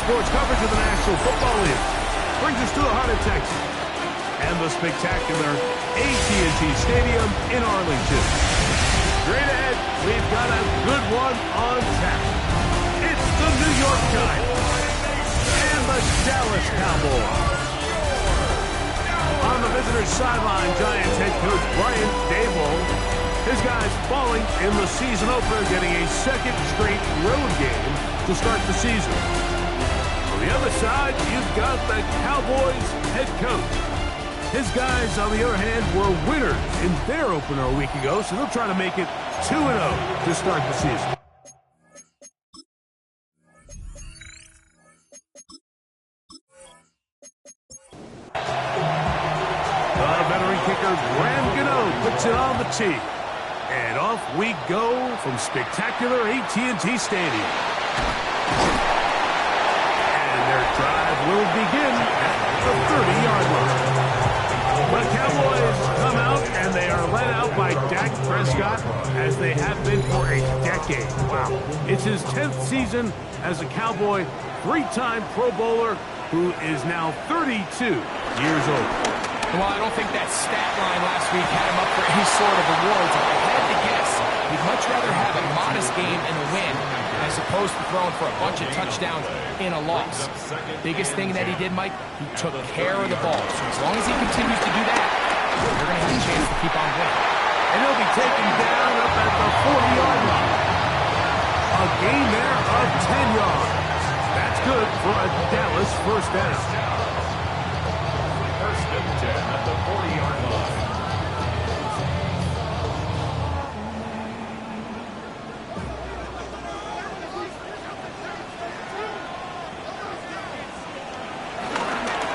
sports coverage of the National Football League. Brings us to the heart of Texas and the spectacular AT&T Stadium in Arlington. Straight ahead, we've got a good one on tap. It's the New York Giants and the Dallas Cowboys. On the visitor's sideline, Giants head coach Brian Daboll. His guys falling in the season opener, getting a second straight road game to start the season. On the other side, you've got the Cowboys head coach. His guys, on the other hand, were winners in their opener a week ago, so they'll try to make it 2-0 to start the season. The veteran kicker, Graham Gano, puts it on the tee. And off we go from spectacular AT&T Stadium. And their drive will begin at the 30-yard line. The Cowboys come out, and they are led out by Dak Prescott, as they have been for a decade. Wow. It's his 10th season as a Cowboy, three-time Pro Bowler, who is now 32 years old. Well, I don't think that stat line last week had him up for any sort of awards. If I had to guess, he'd much rather have a modest game and a win as opposed to throwing for a bunch of touchdowns in a loss. Biggest thing that he did, Mike, he took care of the ball. So as long as he continues to do that, they're going to have a chance to keep on winning. And he'll be taken down up at the 40-yard line. A gain there of 10 yards. That's good for a Dallas first down. First and 10 at the 40-yard line.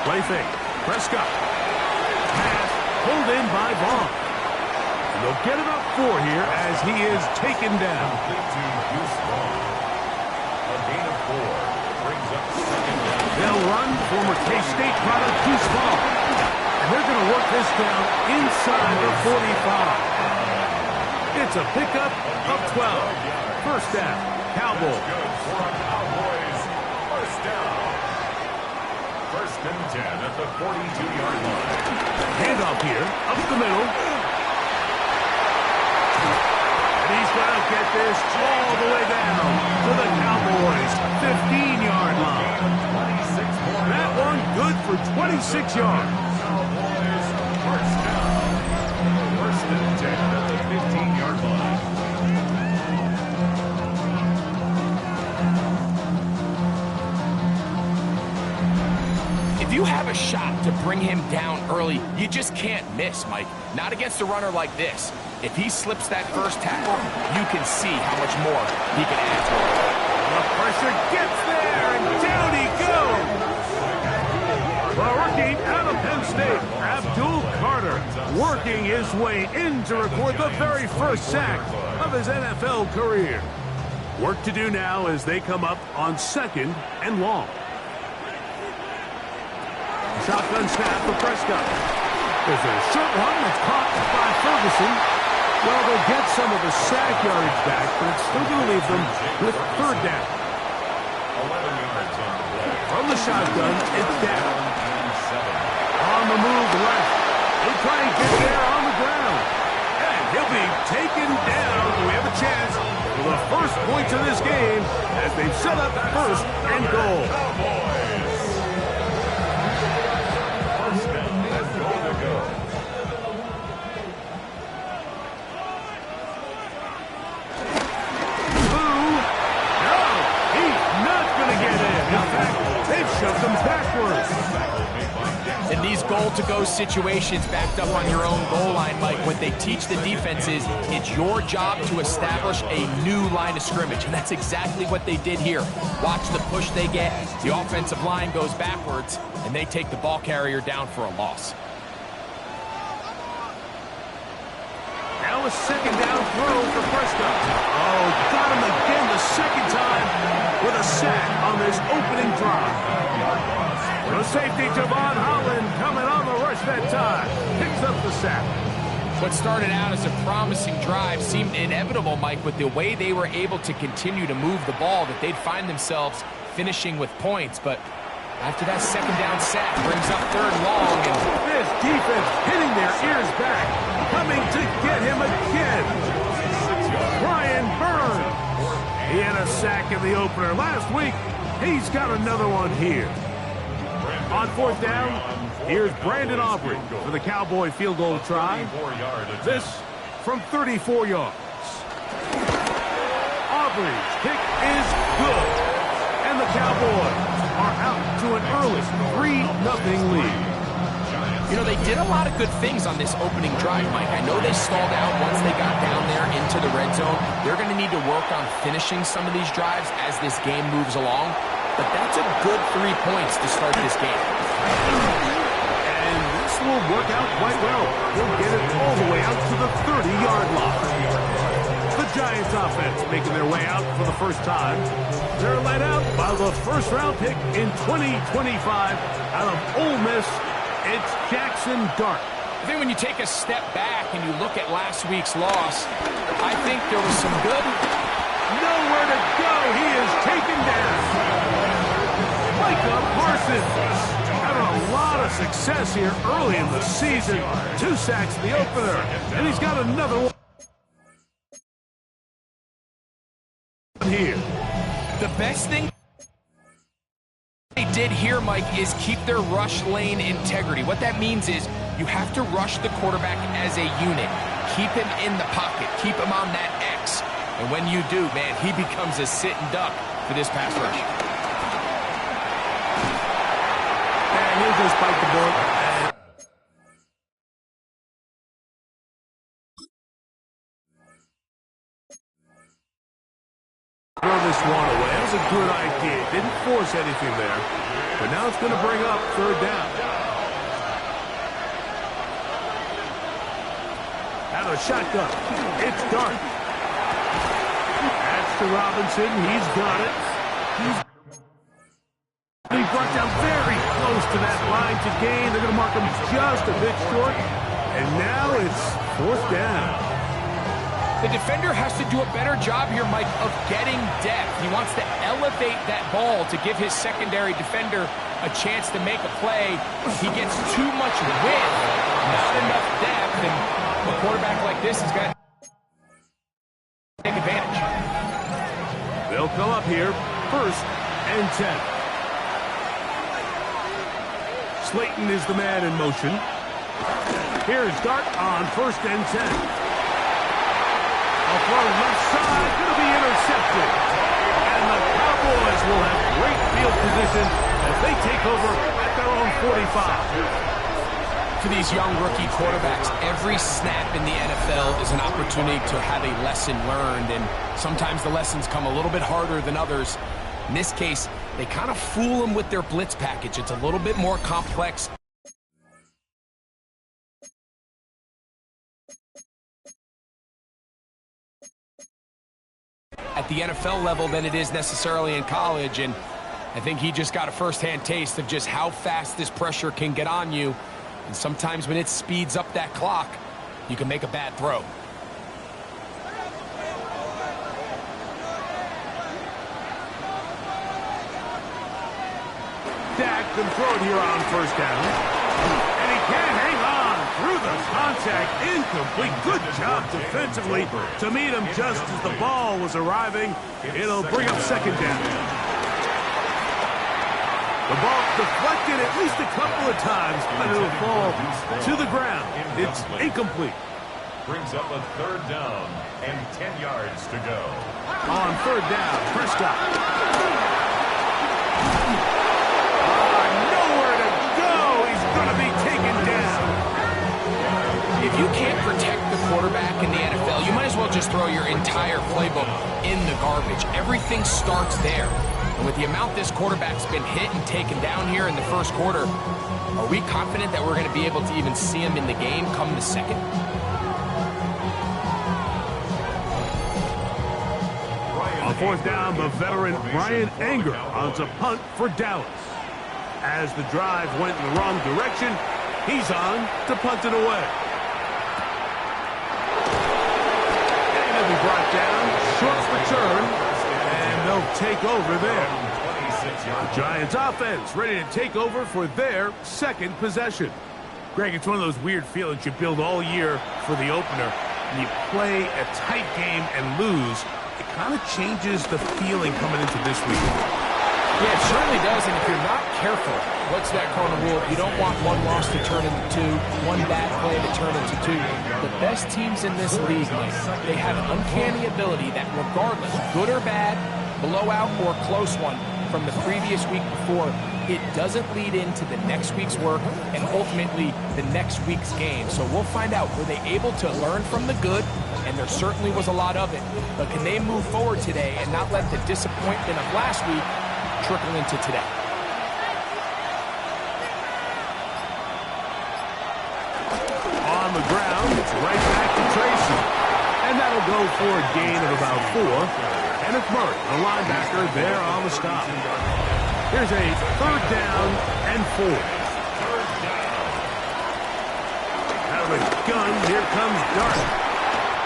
Play fake. Prescott. Pass pulled in by Vaughn. And they'll get about 4 here as he is taken down. A gain of 4 brings up second down. They'll run former K-State product Deuce Vaughn. And they're going to work this down inside the 45. It's a pickup of 12. First down, Cowboys. First down. First and 10 at the 42-yard line. Handoff here, up the middle. And he's going to get this all the way down to the Cowboys' 15-yard line. That one good for 26 yards. Cowboys first down. First and 10 at the 15-yard line. If you have a shot to bring him down early, you just can't miss, Mike. Not against a runner like this. If he slips that first tackle, you can see how much more he can add to it. The pressure gets there, and down he goes. The rookie out of Penn State, Abdul Carter, working his way in to record the very first sack of his NFL career. Work to do now as they come up on 2nd and long. Shotgun snap for Prescott. There's a short one that's caught by Ferguson. Well, they'll get some of the sack yardage back, but it's still going to leave them with third down. 11 yards on the play. From the shotgun, it's down. On the move left. He'll try and get there on the ground. And he'll be taken down. We have a chance for the first points of this game as they've set up first and goal. First down and goal to go. No, he's not going to get in. In fact, they've shoved him backwards. In these goal-to-go situations backed up on your own goal line, Mike, what they teach the defense is it's your job to establish a new line of scrimmage, and that's exactly what they did here. Watch the push they get. The offensive line goes backwards, and they take the ball carrier down for a loss. Now a second down throw for Prescott. Oh, got him again the second time with a sack on this opening drive. The safety, Javon Holland, coming on the rush that time. Picks up the sack. What started out as a promising drive seemed inevitable, Mike, with the way they were able to continue to move the ball, that they'd find themselves finishing with points, but after that second down sack brings up third and long. And this defense hitting their ears back, coming to get him again. Brian Burns. He had a sack in the opener last week. He's got another one here. On fourth down, here's Brandon Aubrey for the Cowboy field goal try. This from 34 yards. Aubrey's kick is good. And the Cowboys are out to an early 3-0 lead. You know, they did a lot of good things on this opening drive, Mike. I know they stalled out once they got down there into the red zone. They're going to need to work on finishing some of these drives as this game moves along. But that's a good 3 points to start this game. And this will work out quite well. They'll get it all the way out to the 30-yard line. The Giants offense making their way out for the first time. They're led out by the first-round pick in 2025 out of Ole Miss. It's Jackson Dart. I think when you take a step back and you look at last week's loss, I think there was some good. Nowhere to go. He is taken down. Micah Parsons having a lot of success here early in the season. 2 sacks in the opener, and he's got another one here. The best thing they did here, Mike, is keep their rush lane integrity. What that means is you have to rush the quarterback as a unit. Keep him in the pocket. Keep him on that X. And when you do, man, he becomes a sitting duck for this pass rush. And he'll just bite the bullet. Throw this one away. That was a good idea. Didn't force anything there. But now it's going to bring up third down. Out of the shotgun. It's Dart. That's to Robinson. He's got it. He brought down very close to that line to gain. They're going to mark him just a bit short. And now it's fourth down. The defender has to do a better job here, Mike, of getting depth. He wants to elevate that ball to give his secondary defender a chance to make a play. He gets too much width, not enough depth, and a quarterback like this has got to take advantage. They'll come up here, first and 10. Slayton is the man in motion. Here's Dart on first and 10. A throw left side, going to be intercepted. And the Cowboys will have great field position as they take over at their own 45. For these young rookie quarterbacks, every snap in the NFL is an opportunity to have a lesson learned, and sometimes the lessons come a little bit harder than others. In this case, they kind of fool them with their blitz package. It's a little bit more complex. At the NFL level than it is necessarily in college, and I think he just got a first-hand taste of just how fast this pressure can get on you, and sometimes when it speeds up that clock, you can make a bad throw. Dak can throw it here on first down, and he can't hang on through the contact. Incomplete. Good job defensively to meet him just as the ball was arriving. It'll bring up second down. The ball deflected at least a couple of times, but it'll fall to the ground. It's incomplete. Brings up a third down and 10 yards to go. On third down, Prescott. Nowhere to go. He's going to be taken down. If you can't protect the quarterback in the NFL, you might as well just throw your entire playbook in the garbage. Everything starts there. And with the amount this quarterback's been hit and taken down here in the first quarter, are we confident that we're going to be able to even see him in the game come the second? On fourth down, the veteran Brian Anger on a punt for Dallas. As the drive went in the wrong direction, he's on to punt it away. And he'll be brought down, short return, and they'll take over there. Giants offense ready to take over for their second possession. Greg, it's one of those weird feelings you build all year for the opener. And you play a tight game and lose. It kind of changes the feeling coming into this week. Yeah, it certainly does, and if you're not careful, what's that cardinal rule? You don't want one loss to turn into two, one bad play to turn into two. The best teams in this league, Mike, they have an uncanny ability that regardless, good or bad, blowout or close one from the previous week before, it doesn't lead into the next week's work and ultimately the next week's game. So we'll find out, were they able to learn from the good? And there certainly was a lot of it. But can they move forward today and not let the disappointment of last week trickle into today? On the ground, it's right back to Tracy. And that'll go for a gain of about 4. And it's Murray, the linebacker, there on the stop. Here's a 3rd down and 4. Out of the gun, here comes Dart.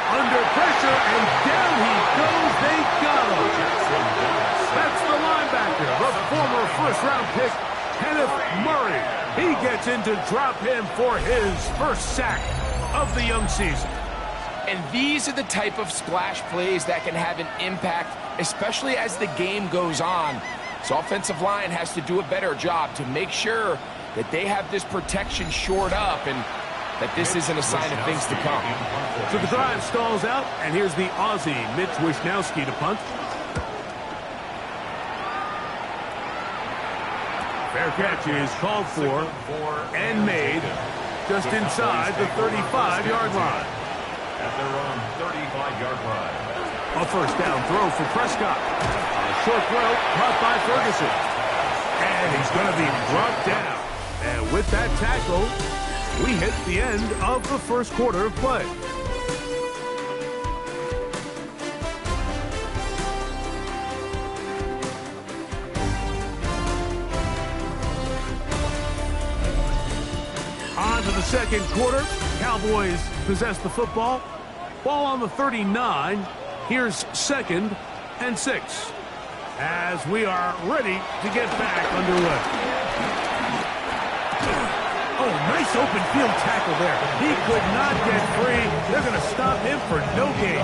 Under pressure, and down he goes. They got him. That's the linebacker, the former first-round pick, Kenneth Murray. He gets in to drop him for his first sack of the young season. And these are the type of splash plays that can have an impact, especially as the game goes on. So offensive line has to do a better job to make sure that they have this protection shored up and that this isn't a sign of things to come. So the drive stalls out, and here's the Aussie, Mitch Wishnowsky, to punt. Fair catch is called for and made just inside the 35-yard line. At their own 35-yard line. A first down throw for Prescott. A short throw caught by Ferguson. And he's going to be brought down. And with that tackle, we hit the end of the first quarter of play. On to the second quarter. Cowboys possess the football. Ball on the 39. Here's 2nd and 6. As we are ready to get back underway. Oh, nice open field tackle there. He could not get free. They're going to stop him for no gain.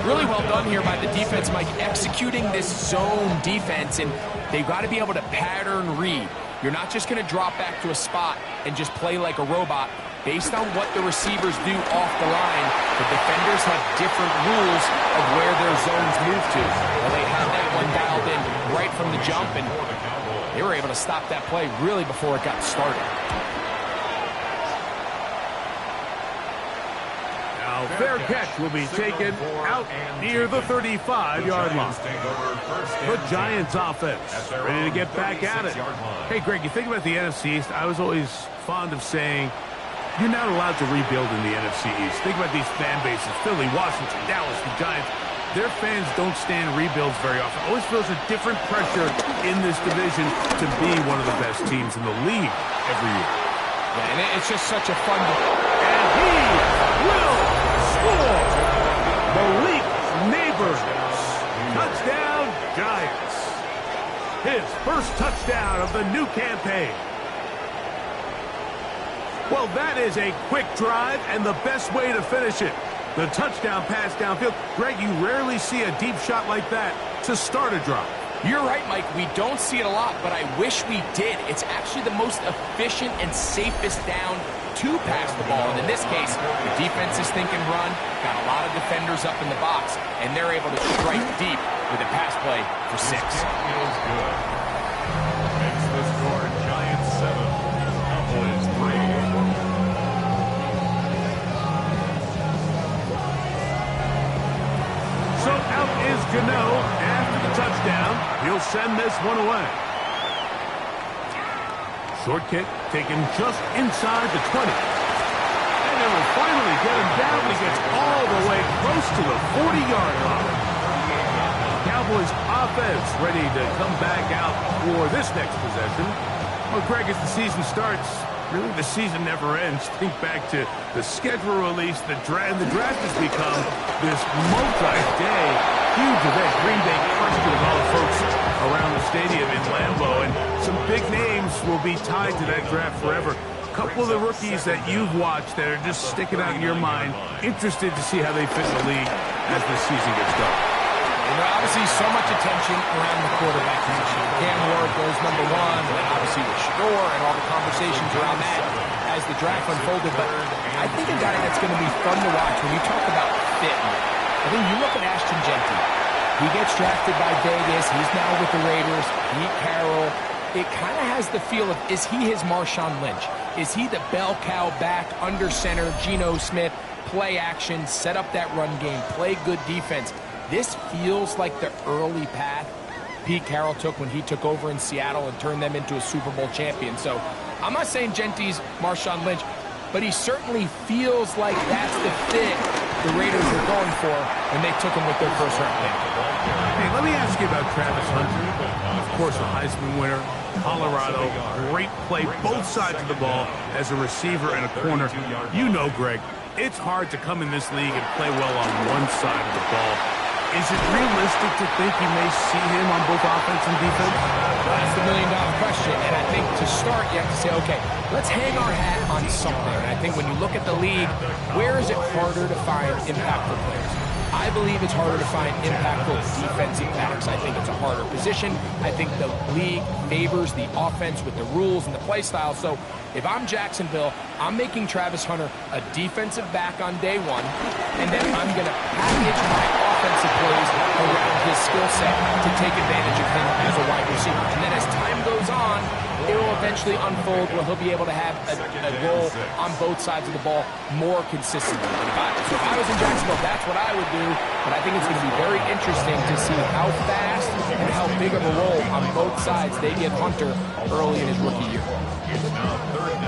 Really well done here by the defense, Mike, executing this zone defense, and they've got to be able to pattern read. You're not just going to drop back to a spot and just play like a robot. Based on what the receivers do off the line, the defenders have different rules of where their zones move to. Well, they had that one dialed in right from the jump, and they were able to stop that play really before it got started. Now, fair catch will be taken out near the 35-yard line. The Giants offense ready to get back at it. Hey, Greg, you think about the NFC East, I was always fond of saying, you're not allowed to rebuild in the NFC East. Think about these fan bases, Philly, Washington, Dallas, the Giants. Their fans don't stand rebuilds very often. Always feels a different pressure in this division to be one of the best teams in the league every year. Yeah, and it's just such a fun... And he will score! Malik Neighbors. Touchdown, Giants. His first touchdown of the new campaign. Well, that is a quick drive and the best way to finish it. The touchdown pass downfield. Greg, you rarely see a deep shot like that to start a drive. You're right, Mike. We don't see it a lot, but I wish we did. It's actually the most efficient and safest down to pass the ball. And in this case, the defense is thinking run, got a lot of defenders up in the box, and they're able to strike deep with a pass play for 6. Feels good. Makes the score Giants 7, Cowboys 3. So out is Gano after the touchdown. He'll send this one away. Short kick taken just inside the 20. And they will finally get him down when he gets all the way close to the 40-yard line. Cowboys offense ready to come back out for this next possession. Well, Greg, as the season starts, really the season never ends. Think back to the schedule release, the draft has become this multi-day huge event. Green Bay crushed it with all the folks around the stadium in Lambeau, and some big names will be tied to that draft forever. A couple of the rookies that you've watched that are just sticking out in your mind, interested to see how they fit in the league as the season gets going. You know, obviously so much attention around the quarterback position. Cam Ward goes number 1, and then obviously with Shador and all the conversations around that as the draft unfolded. But I think a guy that's going to be fun to watch when you talk about fit, I think you look at Ashton Genty. He gets drafted by Vegas. He's now with the Raiders. Pete Carroll. It kind of has the feel of, is he his Marshawn Lynch? Is he the bell cow back, under center, Geno Smith, play action, set up that run game, play good defense? This feels like the early path Pete Carroll took when he took over in Seattle and turned them into a Super Bowl champion. So I'm not saying Genty's Marshawn Lynch, but he certainly feels like that's the fit the Raiders were going for when they took him with their first-round pick. Hey, let me ask you about Travis Hunter. Of course, a Heisman winner, Colorado, great play, both sides of the ball as a receiver and a corner. You know, Greg, it's hard to come in this league and play well on one side of the ball. Is it realistic to think you may see him on both offense and defense? That's the million-dollar question. And I think to start, you have to say, okay, let's hang our hat on something. And I think when you look at the league, where is it harder to find impactful players? I believe it's harder to find impactful defensive backs. I think it's a harder position. I think the league favors the offense with the rules and the play style. So if I'm Jacksonville, I'm making Travis Hunter a defensive back on day 1, and then I'm going to package my offensive plays around his skill set to take advantage of him as a wide receiver. And then as time goes on, it will eventually unfold where he'll be able to have a role on both sides of the ball more consistently. So if I was in Jacksonville, that's what I would do. But I think it's going to be very interesting to see how fast and how big of a role on both sides they give Hunter early in his rookie year.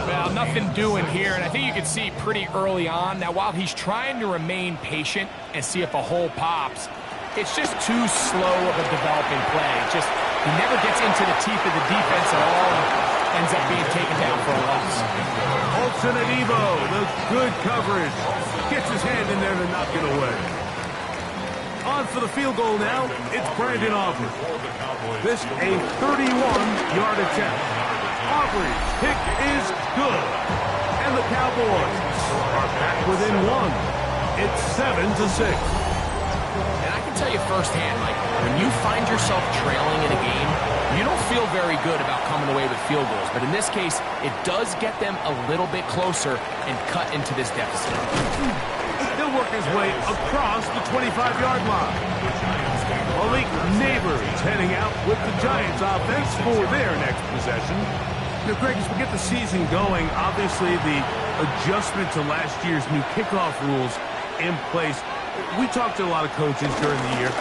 Well, nothing doing here, and I think you can see pretty early on. Now, while he's trying to remain patient and see if a hole pops, it's just too slow of a developing play. It's just, he never gets into the teeth of the defense at all and ends up being taken down for a loss. Olsen and Evo, the good coverage. Gets his hand in there to knock it away. On for the field goal now, it's Brandon Aubrey. This a 31-yard attempt. Aubrey's kick is good. And the Cowboys are back within 1. It's 7-6. And I can tell you firsthand, like, when you find yourself trailing in a game, you don't feel very good about coming away with field goals. But in this case, it does get them a little bit closer and cut into this deficit. He'll work his way across the 25-yard line. Malik Neighbors heading out with the Giants offense for their next possession. Now, Greg, as we get the season going, obviously the adjustment to last year's new kickoff rules in place. We talked to a lot of coaches during the year.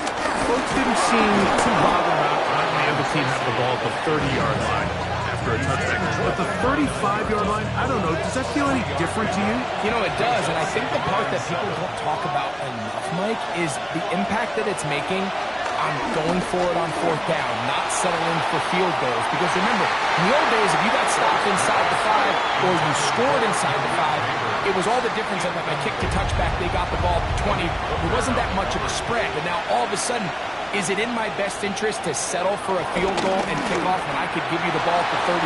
Folks didn't seem too bothered about letting the other team have the ball at the 30-yard line after a touchback. But the 35-yard line, I don't know, does that feel any different to you? You know, it does, and I think the part that people don't talk about enough, Mike, is the impact that it's making on going for it on 4th down, not settling for field goals. Because remember, in the old days, if you got stopped inside the 5 or you scored inside the 5, it was all the difference that when I kicked to touchback, they got the ball at the 20. It wasn't that much of a spread. But now all of a sudden, is it in my best interest to settle for a field goal and kick off when I could give you the ball at the 35?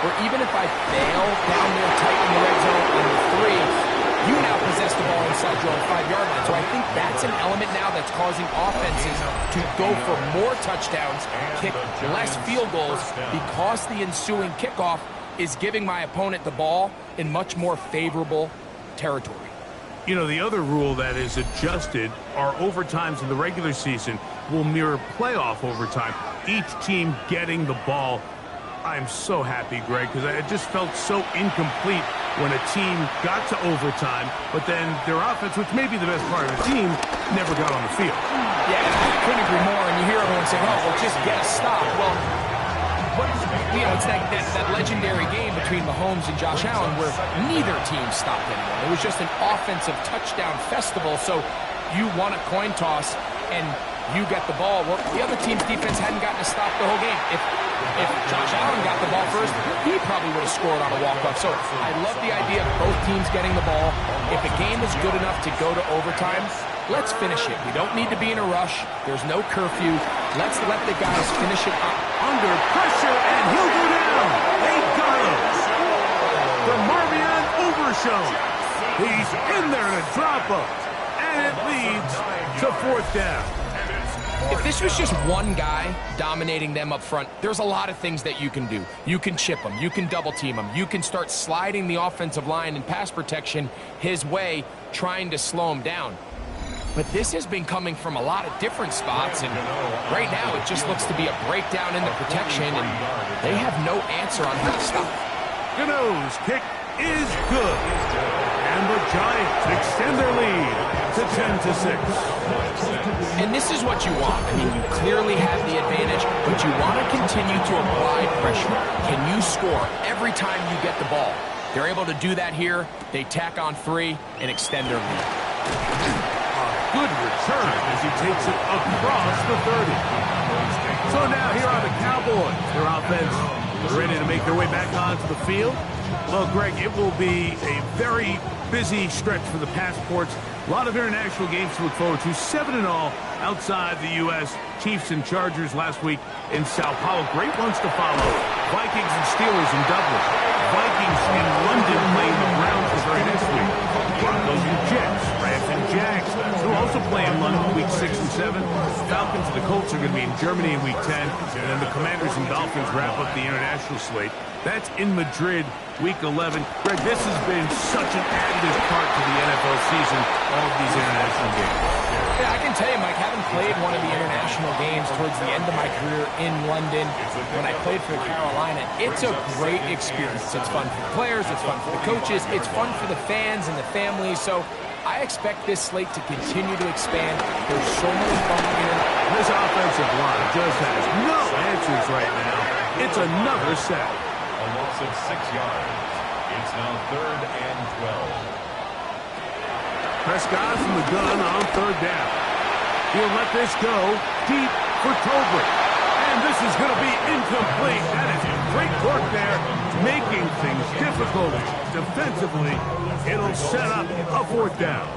Or even if I fail down there tight in the red zone in the 3, you now possess the ball inside your own 5-yard line. So I think that's an element now that's causing offenses to go for more touchdowns, kick less field goals, because the ensuing kickoff is giving my opponent the ball in much more favorable territory. You know, the other rule that is adjusted are overtimes in the regular season will mirror playoff overtime. Each team getting the ball. I'm so happy, Greg, because I just felt so incomplete when a team got to overtime, but then their offense, which may be the best part of the team, never got on the field. Yeah, and I couldn't agree more. And you hear everyone say, oh, well, just get a stop. Well, you know, it's that legendary game between Mahomes and Josh Allen where neither team stopped anyone. It was just an offensive touchdown festival. So you won a coin toss and you get the ball. Well, the other team's defense hadn't gotten a stop the whole game. If Josh Allen got the ball first, he probably would have scored on a walk-off. So I love the idea of both teams getting the ball. If a game is good enough to go to overtime, let's finish it. We don't need to be in a rush. There's no curfew. Let's let the guys finish it up. Under pressure, and he'll go down. They got him. The Marmion overshown. He's in there in a drop-up. And it leads to 4th down. If this was just one guy dominating them up front, there's a lot of things that you can do. You can chip them. You can double-team them. You can start sliding the offensive line and pass protection his way, trying to slow him down. But this has been coming from a lot of different spots, and right now it just looks to be a breakdown in the protection, and they have no answer on how to stop it. Gano's kick is good. And the Giants extend their lead to 10-6. And this is what you want. I mean, you clearly have the advantage, but you want to continue to apply pressure. Can you score every time you get the ball? They're able to do that here. They tack on 3 and extend their lead. Good return as he takes it across the 30. So now here are the Cowboys. Their offense ready to make their way back onto the field. Well, Greg, it will be a very busy stretch for the passports. A lot of international games to look forward to. 7-0 outside the U.S. Chiefs and Chargers last week in Sao Paulo. Great ones to follow. Vikings and Steelers in Dublin. Vikings in London playing the Browns the very next week. Broncos and Jets. Rams and Jags who also play in London week 6 and 7. Falcons and the Colts are going to be in Germany in week 10. And then the Commanders and Dolphins wrap up the international slate. That's in Madrid, week 11. Greg, this has been such an additive part to the NFL season, all of these international games. Yeah, I can tell you, Mike, having played one of the international games towards the end of my career in London, when I played for Carolina, it's a great experience. It's fun for the players, it's fun for the coaches, it's fun for the fans and the families. So I expect this slate to continue to expand. There's so many fun here. This offensive line just has no answers right now. It's another sack. A loss of 6 yards. It's now 3rd and 12. Prescott from the gun on 3rd down. He'll let this go deep for Tolbert. And this is going to be incomplete. That is great work there, making things difficult defensively. It'll set up a 4th down.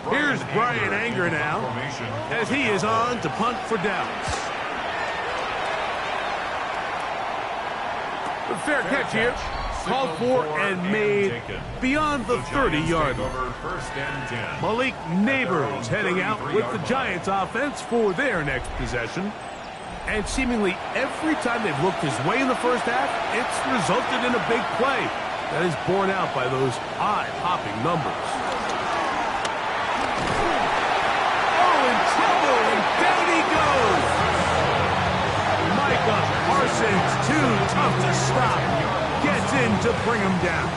Here's Brian Anger now as he is on to punt for Dallas. The fair catch here, called for and made beyond the 30-yard line. Malik Neighbors heading out with the Giants offense for their next possession. And seemingly every time they've looked his way in the first half, it's resulted in a big play. That is borne out by those eye-popping numbers. Oh, in trouble, and down he goes. Micah Parsons, too tough to stop, gets in to bring him down.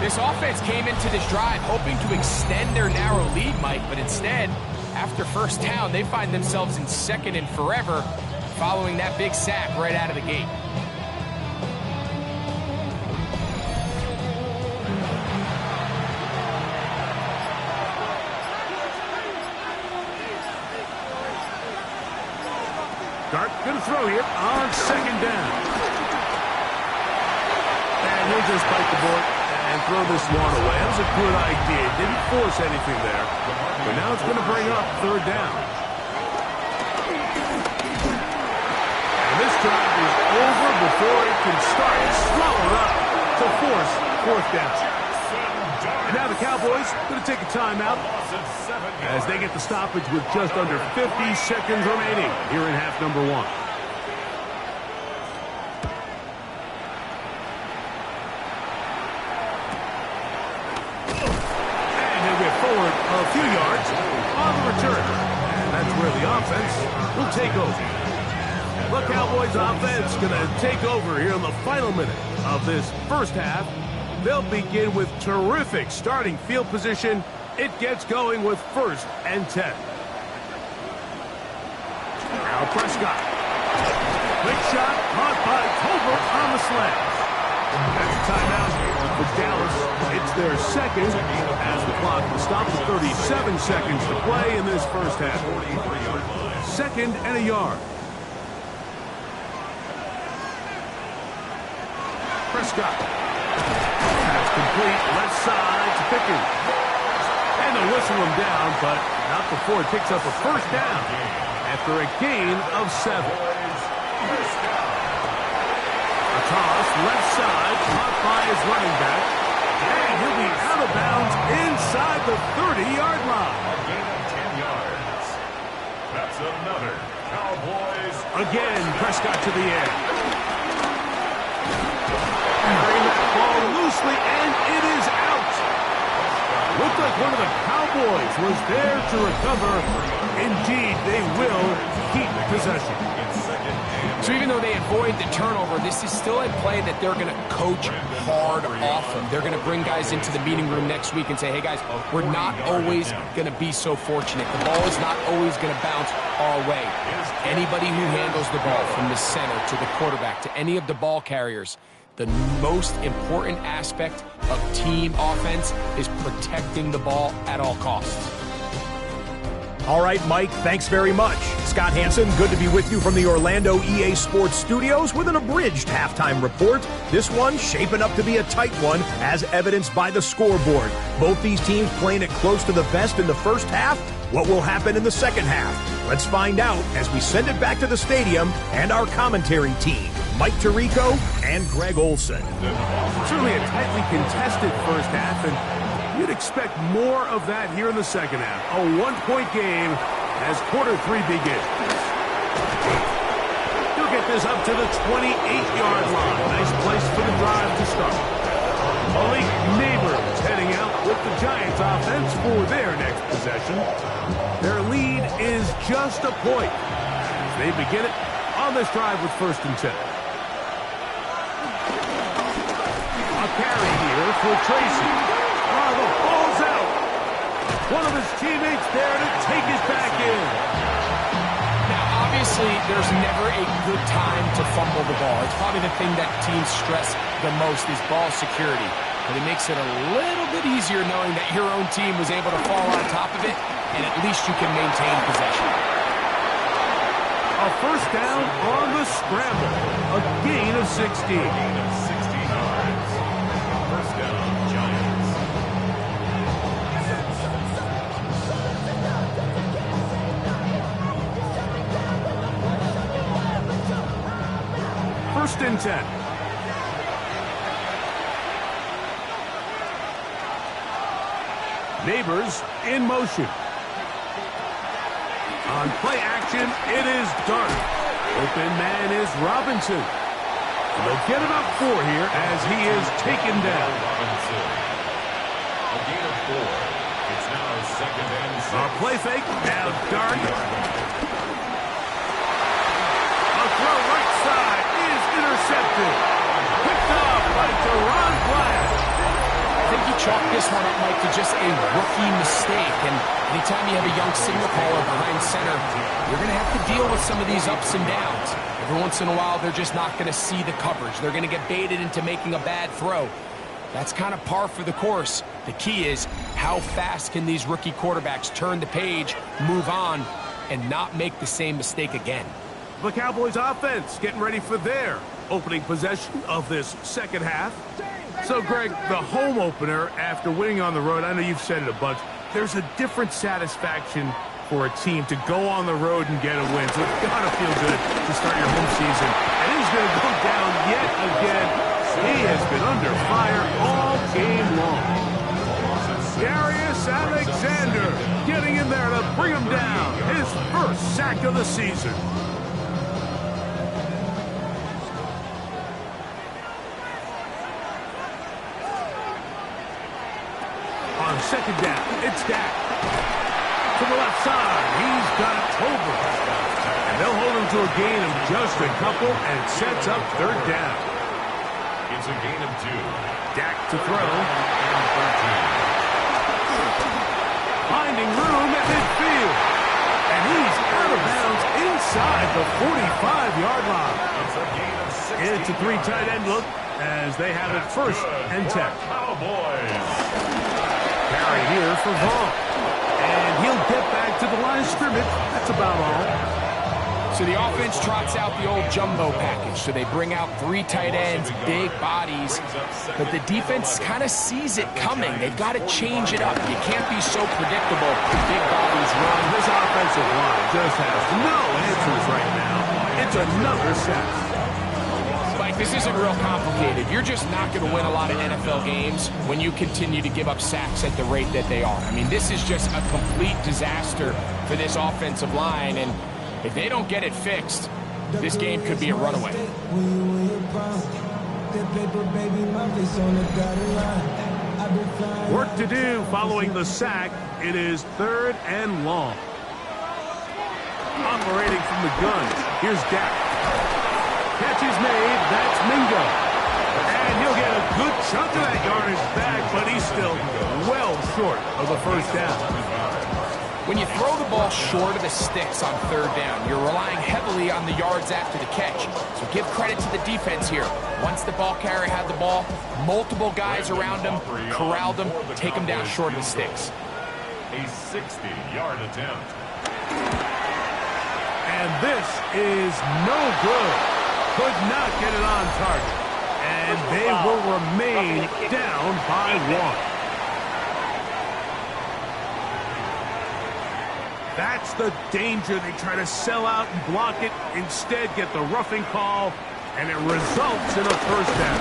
This offense came into this drive hoping to extend their narrow lead, Mike, but instead, after first down, they find themselves in 2nd and forever following that big sack right out of the gate. Dart going to throw here on 2nd down. And he'll just bite the bullet and throw this one away. That was a good idea. Didn't force anything there. But now it's going to bring up 3rd down. And this drive is over before it can start. It's swallowed up to force 4th down. And now the Cowboys going to take a timeout as they get the stoppage with just under 50 seconds remaining here in half number 1. And he'll get forward a few yards on the return. And that's where the offense will take over. The Cowboys offense going to take over here in the final minute of this first half. They'll begin with terrific starting field position. It gets going with 1st and 10. Now Prescott. Quick shot caught by Tolbert on the slant. That's a timeout for Dallas. It's their 2nd as the clock will stop with 37 seconds to play in this first half. 2nd and a yard. Prescott. That's complete. Left side to Pickens. And they'll whistle him down, but not before he picks up a first down after a gain of 7. A toss, left side, caught by his running back. And he'll be out of bounds inside the 30-yard line. A gain of 10 yards. That's another Cowboys. Again, Prescott to the air. Carrying that ball loosely, and it is out. Looked like one of the Cowboys was there to recover. Indeed, they will keep possession. So even though they avoid the turnover, this is still a play that they're going to coach hard off of. They're going to bring guys into the meeting room next week and say, hey, guys, we're not always going to be so fortunate. The ball is not always going to bounce our way. Anybody who handles the ball from the center to the quarterback to any of the ball carriers, the most important aspect of team offense is protecting the ball at all costs. All right, Mike, thanks very much. Scott Hansen, good to be with you from the Orlando EA Sports Studios with an abridged halftime report. This one shaping up to be a tight one, as evidenced by the scoreboard. Both these teams playing it close to the vest in the first half. What will happen in the second half? Let's find out as we send it back to the stadium and our commentary team, Mike Tirico and Greg Olson. Certainly a tightly contested first half, and you'd expect more of that here in the second half. A one-point game as quarter 3 begins. He'll get this up to the 28-yard line. Nice place for the drive to start. Malik Neighbors heading out with the Giants offense for their next possession. Their lead is just a point as they begin it on this drive with 1st and 10. A carry here for Tracy. Oh, the ball's out. One of his teammates there to take it back in. Now, obviously, there's never a good time to fumble the ball. It's probably the thing that teams stress the most is ball security. But it makes it a little bit easier knowing that your own team was able to fall on top of it, and at least you can maintain possession. A first down on the scramble. A gain of 16. A gain of 60 yards. First down, Giants. First and 10. Neighbors in motion. On play action, it is Dart. Open man is Robinson. And they'll get about 4 here as he is taken down. Robinson. A gain of 4. It's now 2nd and 6. A play fake. Now Dart. A throw right side is intercepted. Picked off by Deron Bryant. I think you chalk this one up, Mike, to just a rookie mistake. And anytime you have a young signal caller behind center, you're going to have to deal with some of these ups and downs. Every once in a while, they're just not going to see the coverage. They're going to get baited into making a bad throw. That's kind of par for the course. The key is how fast can these rookie quarterbacks turn the page, move on, and not make the same mistake again. The Cowboys offense getting ready for their opening possession of this second half. So, Greg, the home opener after winning on the road, I know you've said it a bunch, there's a different satisfaction for a team to go on the road and get a win. So it's got to feel good to start your home season. And he's going to go down yet again. He has been under fire all game long. Darius Alexander getting in there to bring him down. His first sack of the season. On second down, it's Dak. To the left side, he's got Tolbert. And they'll hold him to a gain of just a couple and sets up 3rd down. It's a gain of 2. Dak to throw. Finding room at midfield. And he's out of bounds inside the 45-yard line. It's a gain of 6. It's a 3 tight end look as they have it 1st and 10. Cowboys. Carry here for Vaughn. And he'll get back to the line of scrimmage. That's about all. So the offense trots out the old jumbo package. So they bring out 3 tight ends, big bodies. But the defense kind of sees it coming. They've got to change it up. You can't be so predictable. Big bodies run. This offensive line just has no answers right now. It's another sack. Mike, this isn't real complicated. You're just not going to win a lot of NFL games when you continue to give up sacks at the rate that they are. I mean, this is just a complete disaster for this offensive line, and if they don't get it fixed, this game could be a runaway. Work to do following the sack. It is 3rd and long. Operating from the gun. Here's Dak. Catch is made. That's Mingo. And he'll get a good chunk of that yardage back, but he's still well short of the first down. When you throw the ball short of the sticks on 3rd down, you're relying heavily on the yards after the catch. So give credit to the defense here. Once the ball carrier had the ball, multiple guys around him, corralled him, take him down short of the sticks. A 60-yard attempt. And this is no good. Could not get it on target. And they will remain down by 1. That's the danger. They try to sell out and block it. Instead, get the roughing call, and it results in a first down.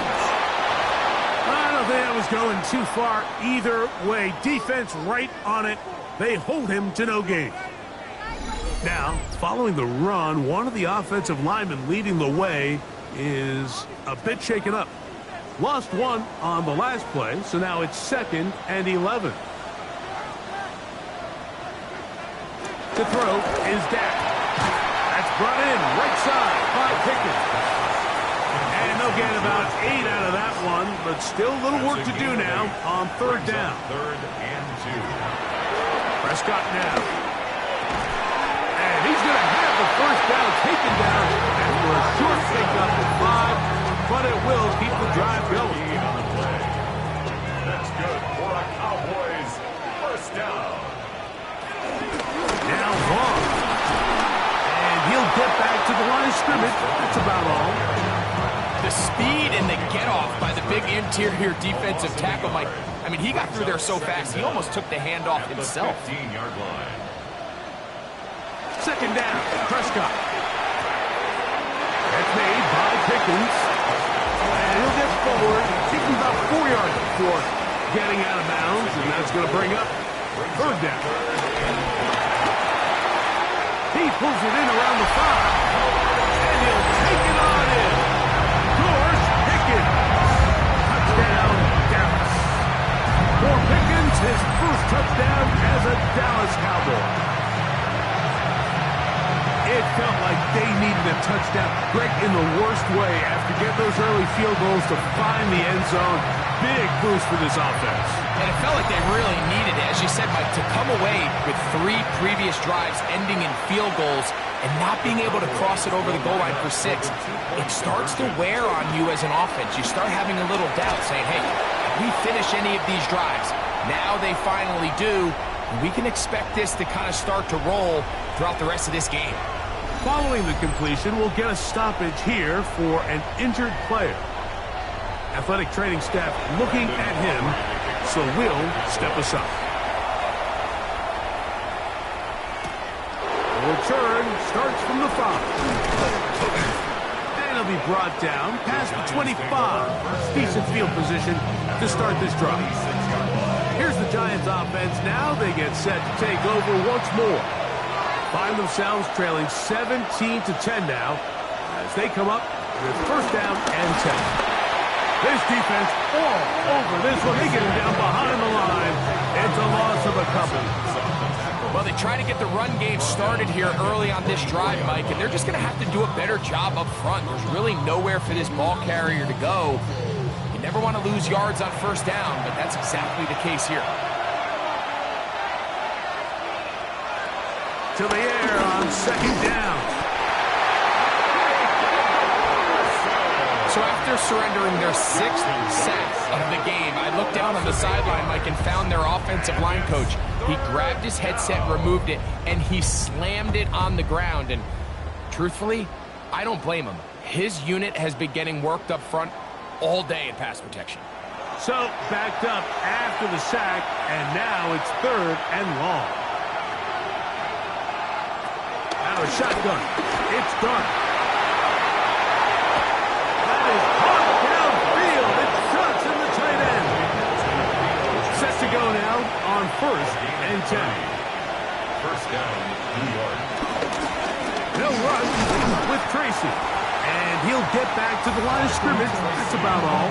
I don't think that was going too far either way. Defense right on it. They hold him to no gain. Now, following the run, one of the offensive linemen leading the way is a bit shaken up. Lost one on the last play, so now it's 2nd and 11. To throw is Dak. That's brought in right side by Pickens. And they'll get about 8 out of that one, but still a little work to do now on 3rd down. 3rd and 2. Prescott now. And he's going to have the first down taken down after a short pickup at 5, but it will keep the drive going. That's good for a Cowboys first down. Now long. And he'll get back to the line of scrimmage. That's about all. The speed and the get-off by the big interior defensive tackle, Mike. I mean, he got through there so fast, he almost took the handoff himself. 15-yard line. 2nd down, Prescott. That's made by Pickens. And he'll get forward, taking about 4 yards before getting out of bounds, and that's going to bring up 3rd down. He pulls it in around the 5, and he'll take it on in. George Pickens. Touchdown, Dallas. For Pickens, his first touchdown as a Dallas Cowboy. It felt like they needed a touchdown. Greg, in the worst way, after getting those early field goals to find the end zone. Big boost for this offense. And it felt like they really needed it. As you said, Mike, to come away with 3 previous drives ending in field goals and not being able to cross it over the goal line for 6, it starts to wear on you as an offense. You start having a little doubt, saying, hey, can we finish any of these drives? Now they finally do. We can expect this to kind of start to roll throughout the rest of this game. Following the completion, we'll get a stoppage here for an injured player. Athletic training staff looking at him, so we'll step aside. The return starts from the 5. And he'll be brought down past the 25. Decent field position to start this drive. Here's the Giants offense now. They get set to take over once more. Find themselves trailing 17-10 now as they come up with 1st down and 10. This defense all over this one. They get him down behind the line. It's a loss of a couple. Well, they try to get the run game started here early on this drive, Mike, and they're just going to have to do a better job up front. There's really nowhere for this ball carrier to go. You never want to lose yards on 1st down, but that's exactly the case here. To the air on 2nd down. So after surrendering their 6th sack of the game, I looked down on the sideline, Mike, and found their offensive line coach. He grabbed his headset, removed it, and he slammed it on the ground. And truthfully, I don't blame him. His unit has been getting worked up front all day in pass protection. So, backed up after the sack, and now it's 3rd and long. Out of shotgun. It's done. That is caught downfield. It cuts in the tight end. Set to go now on 1st and 10. First down, New York. They'll run with Tracy. And he'll get back to the line of scrimmage. That's about all.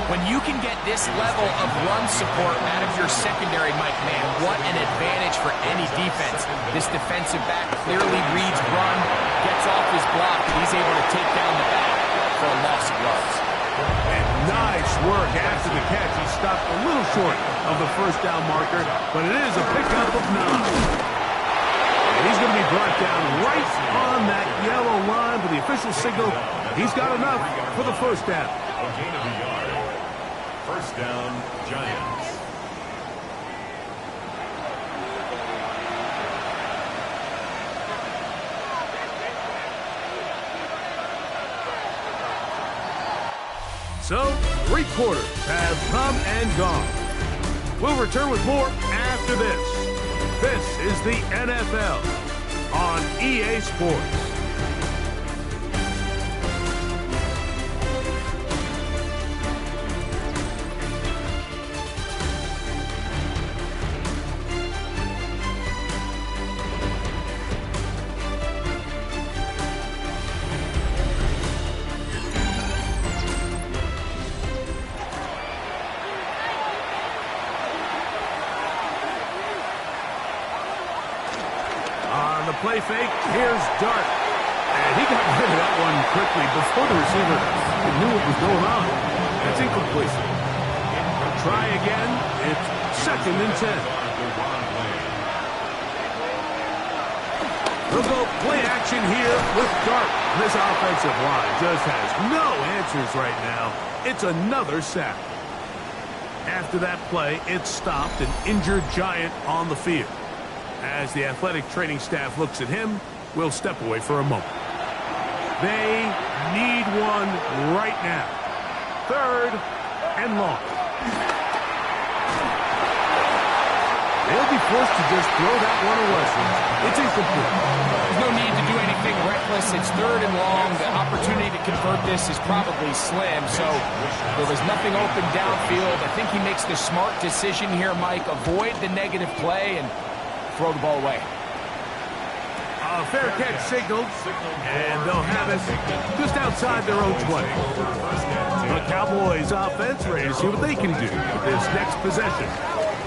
When you can get this level of run support out of your secondary, Mike, man, what an advantage for any defense. This defensive back clearly reads run, gets off his block, and he's able to take down the back for a loss of yards. And nice work after the catch. He stopped a little short of the first down marker, but it is a pickup of 9. And he's going to be brought down right on that yellow line for the official signal. He's got enough for the first down. A gain of a yard. First down, Giants. So, 3 quarters have come and gone. We'll return with more after this. This is the NFL on EA Sports. Play fake, here's Dart. And he got rid of that one quickly before the receiver knew what was going on. That's incomplete. Try again. It's 2nd and 10. They'll go play action here with Dart. This offensive line just has no answers right now. It's another sack. After that play, it stopped an injured Giant on the field. As the athletic training staff looks at him, we'll step away for a moment. They need one right now. 3rd and long. They'll be forced to just throw that one away. It's incomplete. There's no need to do anything reckless. It's 3rd and long. The opportunity to convert this is probably slim. So there was nothing open downfield. I think he makes the smart decision here, Mike. Avoid the negative play and throw the ball away. A fair catch signaled, and they'll have it just outside their own 20. The Cowboys offense ready to see what they can do with this next possession.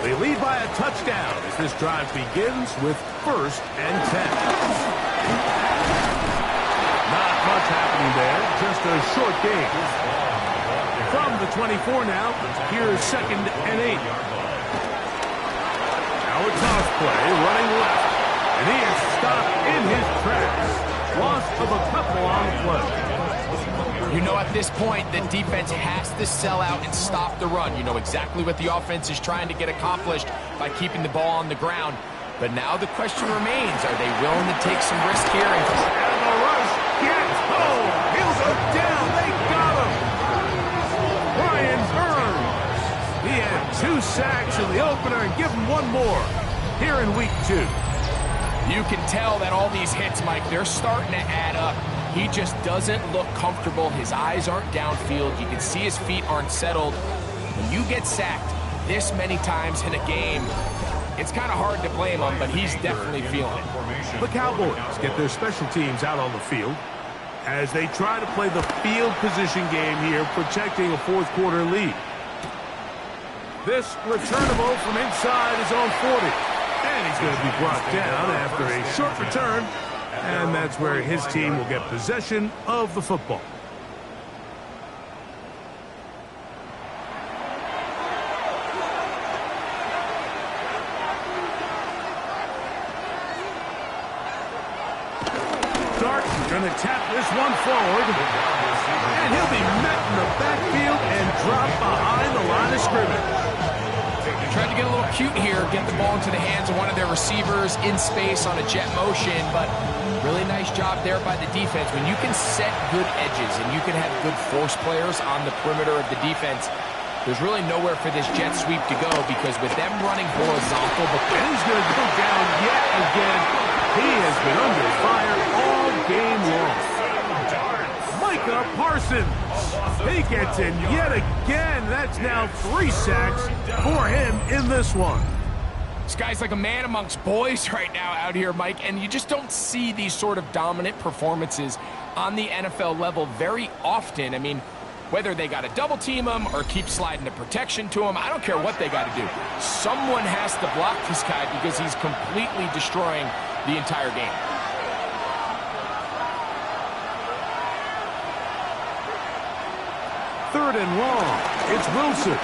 They lead by a touchdown as this drive begins with 1st and 10. Not much happening there, just a short gain. From the 24 now, here's 2nd and 8. Now a toss play, running left. And he is stopped in his tracks. Loss of a couple on the play. You know, at this point, the defense has to sell out and stop the run. You know exactly what the offense is trying to get accomplished by keeping the ball on the ground. But now the question remains, are they willing to take some risk here? And the rush gets home. He'll go down. They got him. Brian Burns. He had 2 sacks in the opener and give him 1 more here in week 2. You can tell that all these hits, Mike, they're starting to add up. He just doesn't look comfortable. His eyes aren't downfield. You can see his feet aren't settled. When you get sacked this many times in a game, it's kind of hard to blame him, but he's definitely feeling it. The Cowboys get their special teams out on the field as they try to play the field position game here, protecting a 4th quarter lead. This returnable from inside his own 40. And he's going to be brought down after a short return. And that's where his team will get possession of the football. Dart going to tap this one forward. And he'll be met in the backfield and dropped behind the line of scrimmage. Tried to to get a little cute here, get the ball into the hands of one of their receivers in space on a jet motion, but really nice job there by the defense. When you can set good edges and you can have good force players on the perimeter of the defense, there's really nowhere for this jet sweep to go, because with them running horizontal, and he's going to go down yet again. He has been under fire all game long. Micah Parsons, he gets in yet again. That's now 3 sacks for him in this one. This guy's like a man amongst boys right now out here, Mike, and you just don't see these sort of dominant performances on the NFL level very often. I mean, whether they got to double team him or keep sliding the protection to him, I don't care what they got to do. Someone has to block this guy because he's completely destroying the entire game. Third and long. It's Wilson.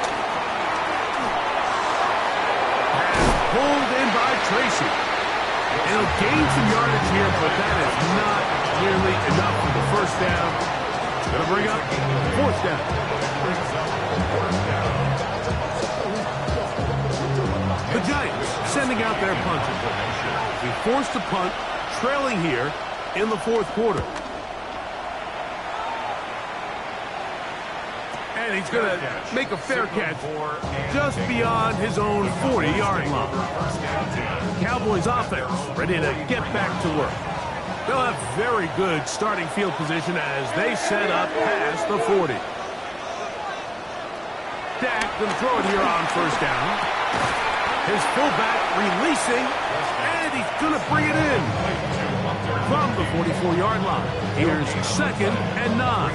Pulled in by Tracy. And he'll gain some yardage here, but that is not nearly enough for the first down. Going to bring up 4th down. The Giants sending out their punter. He forced a punt, trailing here in the 4th quarter. And he's going to make a fair catch just beyond his own 40-yard line. Cowboys offense ready to get back to work. They'll have very good starting field position as they set up past the 40. Dak going to throw it here on 1st down. His fullback releasing, and he's going to bring it in from the 44-yard line. Here's 2nd and 9.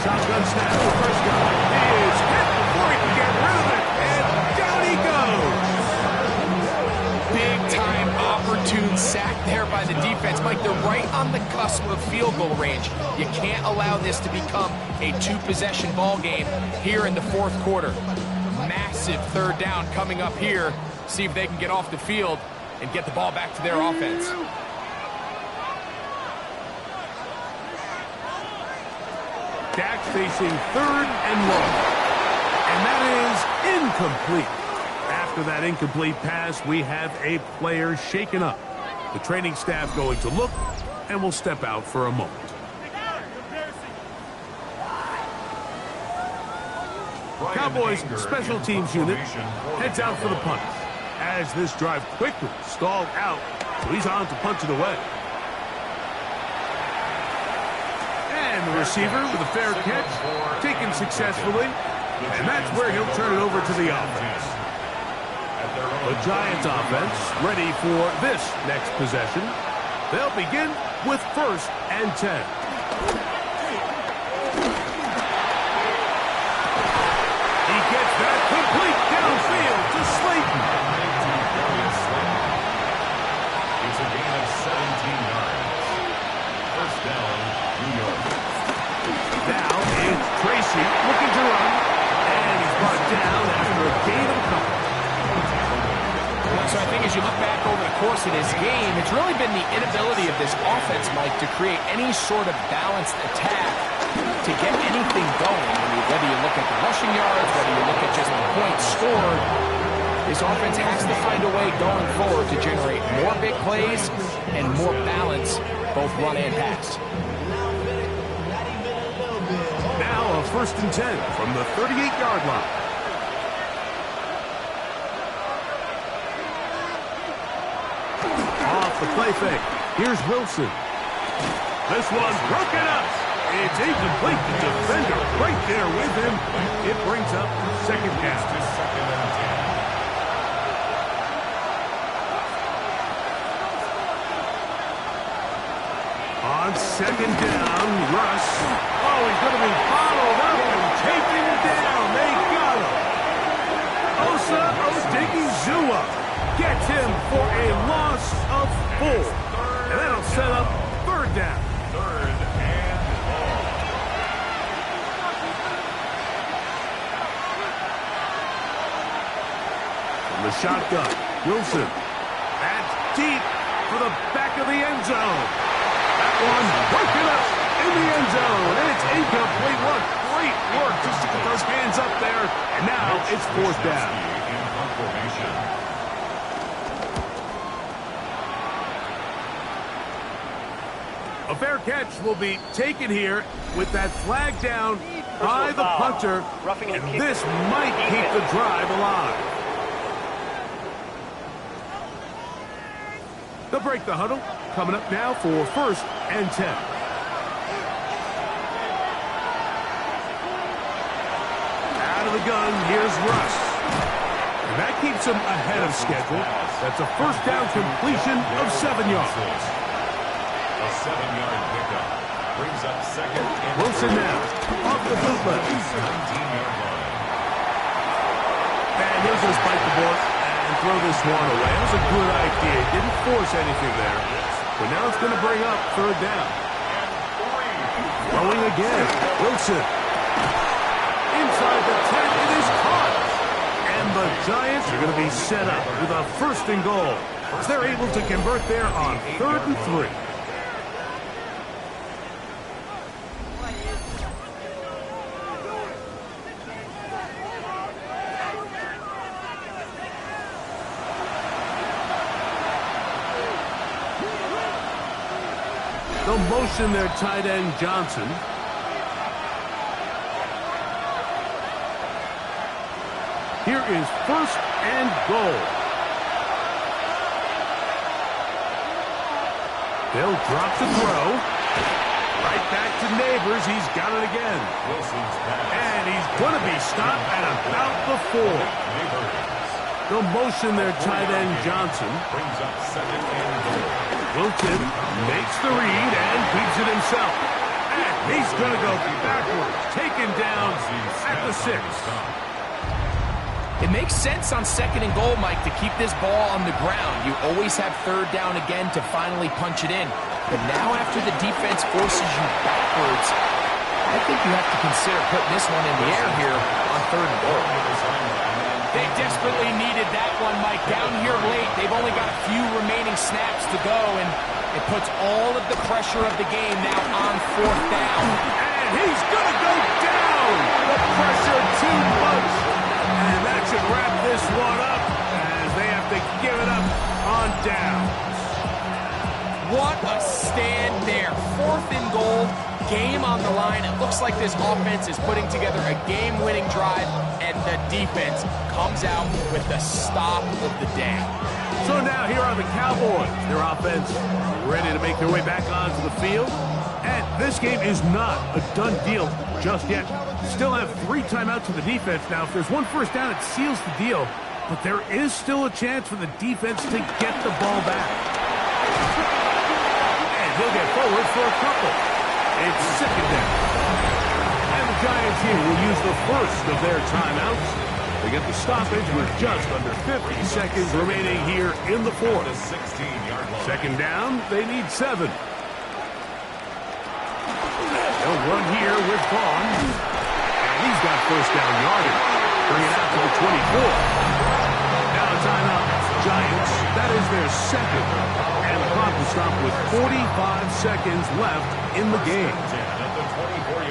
Shotgun snap to Prescott. He is hit before he can get rid of it, and down he goes. Big-time opportune sack there by the defense. Mike, they're right on the cusp of field goal range. You can't allow this to become a 2-possession ball game here in the 4th quarter. Massive 3rd down coming up here. See if they can get off the field and get the ball back to their offense. Dak facing 3rd and long. And that is incomplete. After that incomplete pass, we have a player shaken up. The training staff going to look, and will step out for a moment. Cowboys special teams unit heads out for the punt as this drive quickly stalled out, so he's on to punch it away. And the receiver with a fair catch, taken successfully, and that's where he'll turn it over to the offense. The Giants offense ready for this next possession. They'll begin with 1st and 10. That complete downfield to Slayton. It's a gain of 17 yards. 1st down, New York. Now it's Tracy looking to run, and he's brought down after a gain of a couple. So I think as you look back over the course of this game, it's really been the inability of this offense, Mike, to create any sort of balanced attack to get anything going. I mean, whether you look at the rushing yards, whether you look at just the points scored, this offense has to find a way going forward to generate more big plays and more balance, both run and pass. Now a 1st and 10 from the 38-yard line. Off the play fake. Here's Wilson. This one broken up. It's incomplete. The defender right there with him. It brings up 2nd down. On 2nd down, Russ. Oh, he's going to be followed up and taken down. They got him. Osa Odigizua gets him for a loss of 4. And that'll set up 3rd down. 3rd and long. From the shotgun, Wilson. That's deep for the back of the end zone. That one broken up in the end zone. And it's incomplete. What great work just to get those hands up there And now it's fourth down. A fair catch will be taken here with that flag down by the punter. And this might keep the drive alive. They'll break the huddle. Coming up now for 1st and 10. Out of the gun, here's Russ. And that keeps him ahead of schedule. That's a first down completion of 7 yards. A 7-yard pickup brings up second and Wilson now off the bootleg. 19-yard line. And he'll just bite the bullet and throw this one away. That was a good idea. Didn't force anything there. But now it's going to bring up 3rd down. Throwing again. Wilson. Inside the 10. It is caught. And the Giants are going to be set up with a 1st and goal. As they're able to convert there on 3rd and 3. They'll motion their tight end, Johnson. Here is 1st and goal. They'll drop the throw. Right back to Neighbors. He's got it again. And he's going to be stopped at about the 4. They'll motion their tight end, Johnson. Brings up 2nd and goal. Wilton makes the read and keeps it himself. And he's going to go backwards, taken down at the 6. It makes sense on 2nd and goal, Mike, to keep this ball on the ground. You always have 3rd down again to finally punch it in. But now after the defense forces you backwards, I think you have to consider putting this one in the air here on 3rd and goal. They desperately needed that one, Mike. Down here late, they've only got a few remaining snaps to go, and it puts all of the pressure of the game now on 4th down. And he's going to go down. The pressure too much. And that should wrap this one up as they have to give it up on downs. What a stand there. 4th and goal, game on the line. It looks like this offense is putting together a game-winning drive, and the defense comes out with the stop of the day. So now here are the Cowboys. Their offense ready to make their way back onto the field. And this game is not a done deal just yet. Still have 3 timeouts to the defense. Now, if there's 1 first down, it seals the deal. But there is still a chance for the defense to get the ball back. And he'll get forward for a couple. It's 2nd down. And the Giants here will use the first of their timeouts. They get the stoppage with just under 50 seconds remaining here in the 4th. 16-yard line. 2nd down, they need 7. They'll run here with Vaughn. And he's got 1st down yardage. Bring it out to the 24. Now a timeout. Giants, that is their 2nd. And the clock will stop with 45 seconds left in the game.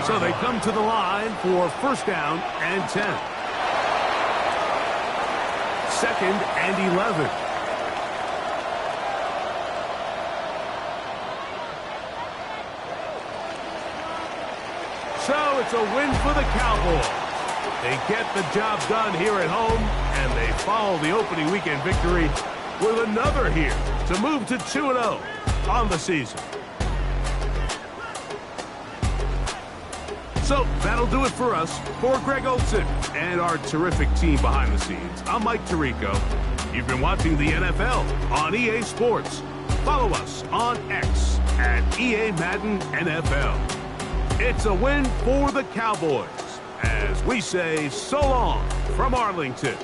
So they come to the line for 1st down and 10. 2nd and 11. So it's a win for the Cowboys. They get the job done here at home, and they follow the opening weekend victory with another here to move to 2-0 on the season. So that'll do it for us. For Greg Olson and our terrific team behind the scenes, I'm Mike Tirico. You've been watching the NFL on EA Sports. Follow us on X at EA Madden NFL. It's a win for the Cowboys as we say so long from Arlington.